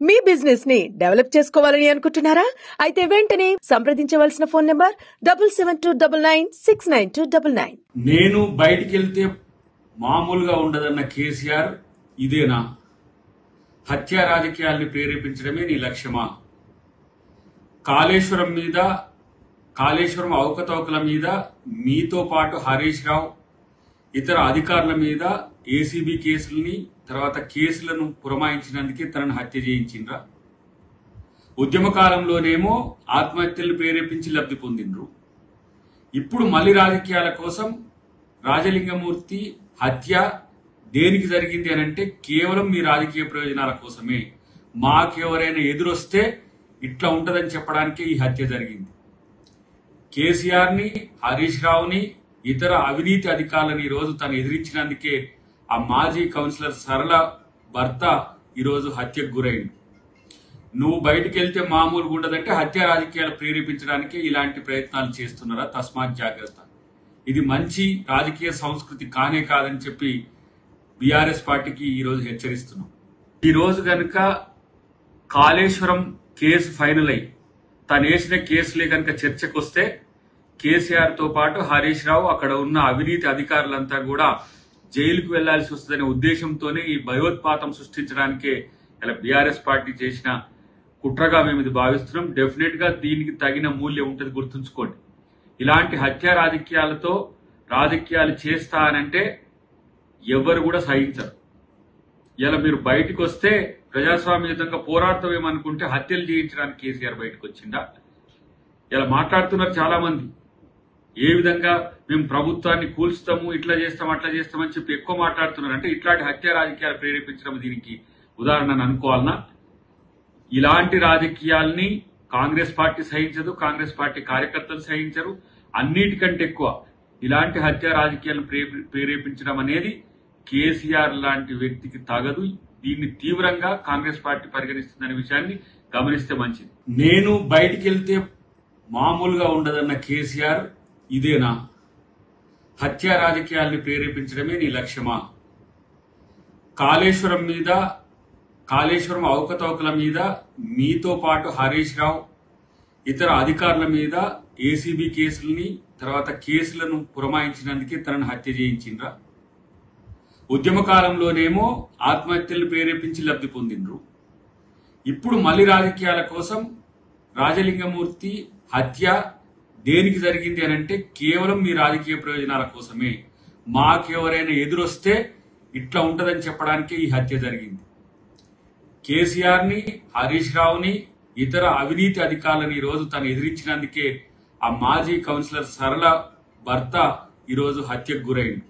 మీ business ని develop చేసుకోవాలని అనుకుంటున్నారా? అయితే వెంటనే సంప్రదించవలసిన ఫోన్ నంబర్ 7729969299. నేను బయటికి వెళ్తే మామూలుగా ఉండదన్న కేసీఆర్ ఇదేనా? హత్యా రాజకీయాల్ని ప్రేరేపించడమే నీ లక్ష్యమా? కాళేశ్వరం అవకతవకల మీద మీతో పాటు హరీష్ రావు ఇతర అధికారుల మీద ఏసీబీ కేసుల్ని తర్వాత కేసులను పురమాయించినందుకే తనను హత్య చేయించిండ్రా? ఉద్యమ కాలంలోనేమో ఆత్మహత్యలను ప్రేరేపించి లబ్ధి పొందిండ్రు. ఇప్పుడు మళ్ళీ రాజకీయాల కోసం రాజలింగమూర్తి హత్య దేనికి జరిగింది అనంటే కేవలం మీ రాజకీయ ప్రయోజనాల కోసమే. మాకెవరైనా ఎదురొస్తే ఇట్లా ఉంటదని చెప్పడానికే ఈ హత్య జరిగింది. కేసీఆర్ ని, హరీష్ రావుని, ఇతర అవినీతి అధికారులను ఈరోజు తను ఎదిరించినందుకే ఆ మాజీ కౌన్సిలర్ సరళ భర్త ఈరోజు హత్యకు గురైంది. నువ్వు బయటికి వెళ్తే మామూలుగా ఉండదంటే హత్య రాజకీయాలు ప్రేరేపించడానికే ఇలాంటి ప్రయత్నాలు చేస్తున్నారా? తస్మాత్ జాగ్రత్త. ఇది మంచి రాజకీయ సంస్కృతి కానే కాదని చెప్పి బీఆర్ఎస్ పార్టీకి ఈరోజు హెచ్చరిస్తున్నాం. ఈరోజు కనుక కాళేశ్వరం కేసు ఫైనల్ అయ్యి తను వేసిన కేసులే కనుక చర్చకు వస్తే కేసీఆర్ తో పాటు హరీష్ రావు అక్కడ ఉన్న అవినీతి అధికారులంతా కూడా జైలుకు వెళ్లాల్సి వస్తుందనే ఉద్దేశంతోనే ఈ భయోత్పాతం సృష్టించడానికే ఇలా బీఆర్ఎస్ పార్టీ చేసిన కుట్రగా మేము ఇది భావిస్తున్నాం. డెఫినెట్ గా దీనికి తగిన మూల్యం ఉంటుంది, గుర్తుంచుకోండి. ఇలాంటి హత్యా రాజకీయాలతో రాజకీయాలు చేస్తా అనంటే ఎవరు కూడా సహించరు. ఇలా మీరు బయటకు వస్తే ప్రజాస్వామ్యయుతంగా పోరాడతామేమనుకుంటే హత్యలు చేయించడానికి కేసీఆర్ బయటకు వచ్చిందా? ఇలా మాట్లాడుతున్నారు చాలా మంది. ఏ విధంగా మేము ప్రభుత్వాన్ని కూల్స్తాము, ఇట్లా చేస్తాం, అట్లా చేస్తామని చెప్పి ఎక్కువ మాట్లాడుతున్నారు. అంటే ఇట్లాంటి హత్య రాజకీయాలు ప్రేరేపించడం దీనికి ఉదాహరణ అనుకోవాలన్నా? ఇలాంటి రాజకీయాల్ని కాంగ్రెస్ పార్టీ సహించదు, కాంగ్రెస్ పార్టీ కార్యకర్తలు సహించరు. అన్నిటికంటే ఎక్కువ ఇలాంటి హత్య రాజకీయాలను ప్రేరేపించడం అనేది కేసీఆర్ లాంటి వ్యక్తికి తగదు. దీన్ని తీవ్రంగా కాంగ్రెస్ పార్టీ పరిగణిస్తుందనే విషయాన్ని గమనిస్తే మంచిది. నేను బయటికి వెళ్తే మామూలుగా ఉండదన్న కేసీఆర్ ఇదేనా? హత్యా రాజకీయాల్ని ప్రేరేపించడమే నీ లక్ష్యమా? కాళేశ్వరం అవకతవకల మీద మీతో పాటు హరీష్ రావు ఇతర అధికారుల మీద ఏసీబీ కేసుల్ని తర్వాత కేసులను పురమాయించినందుకే తనను హత్య చేయించిండ్రా? ఉద్యమ కాలంలోనేమో ఆత్మహత్యలను ప్రేరేపించి లబ్ధి పొందిండ్రు. ఇప్పుడు మళ్ళీ రాజకీయాల కోసం రాజలింగమూర్తి హత్య దేనికి జరిగింది అనంటే కేవలం మీ రాజకీయ ప్రయోజనాల కోసమే. మాకెవరైనా ఎదురొస్తే ఇట్లా ఉంటదని చెప్పడానికే ఈ హత్య జరిగింది. కేసీఆర్ ని, హరీష్ రావుని, ఇతర అవినీతి అధికారులను ఈరోజు తను ఎదిరించినందుకే ఆ మాజీ కౌన్సిలర్ సరళ భర్త ఈరోజు హత్యకు గురైంది.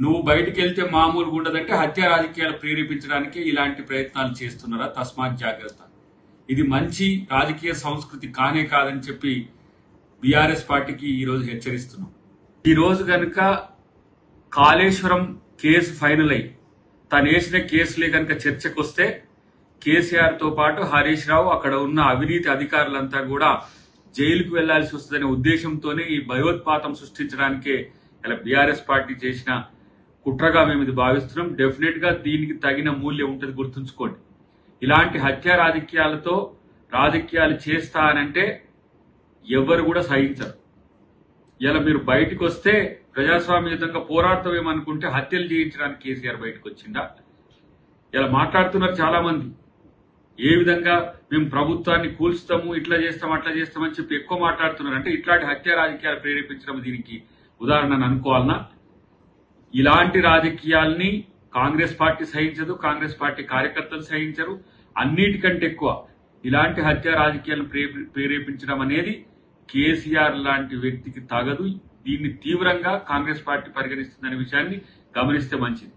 నువ్వు బయటికి వెళ్తే మామూలుగా ఉండదంటే హత్య రాజకీయాలు ప్రేరేపించడానికే ఇలాంటి ప్రయత్నాలు చేస్తున్నారా? తస్మాత్ జాగ్రత్త. ఇది మంచి రాజకీయ సంస్కృతి కానే కాదని చెప్పి బీఆర్ఎస్ పార్టీకి ఈరోజు హెచ్చరిస్తున్నాం. ఈరోజు కనుక కాళేశ్వరం కేసు ఫైనల్ అయ్యి తను వేసిన కేసులే కనుక చర్చకు వస్తే కేసీఆర్ తో పాటు హరీష్ రావు అక్కడ ఉన్న అవినీతి అధికారులంతా కూడా జైలుకు వెళ్లాల్సి వస్తుందనే ఉద్దేశంతోనే ఈ భయోత్పాతం సృష్టించడానికే ఇలా బీఆర్ఎస్ పార్టీ చేసిన కుట్రగా మేము ఇది భావిస్తున్నాం. డెఫినెట్ గా దీనికి తగిన మూల్యం ఉంటుంది, గుర్తుంచుకోండి. ఇలాంటి హత్యా రాజకీయాలతో రాజకీయాలు చేస్తా అనంటే ఎవరు కూడా సహించరు. ఇలా మీరు బయటకు వస్తే ప్రజాస్వామ్యయుతంగా పోరాడతామేమనుకుంటే హత్యలు చేయించడానికి కేసీఆర్ బయటకు వచ్చిందా? ఇలా మాట్లాడుతున్నారు చాలా మంది. ఏ విధంగా మేము ప్రభుత్వాన్ని కూల్స్తాము, ఇట్లా చేస్తాం, అట్లా చేస్తామని చెప్పి ఎక్కువ మాట్లాడుతున్నారు. అంటే ఇట్లాంటి హత్య రాజకీయాలు ప్రేరేపించడం దీనికి ఉదాహరణ అనుకోవాలన్నా? ఇలాంటి రాజకీయాల్ని కాంగ్రెస్ పార్టీ సహించదు, కాంగ్రెస్ పార్టీ కార్యకర్తలు సహించరు. అన్నిటికంటే ఎక్కువ ఇలాంటి హత్య రాజకీయాలను ప్రేరేపించడం అనేది కేసీఆర్ లాంటి వ్యక్తికి తగదు. దీన్ని తీవ్రంగా కాంగ్రెస్ పార్టీ పరిగణిస్తుందనే విషయాన్ని గమనిస్తే మంచిది.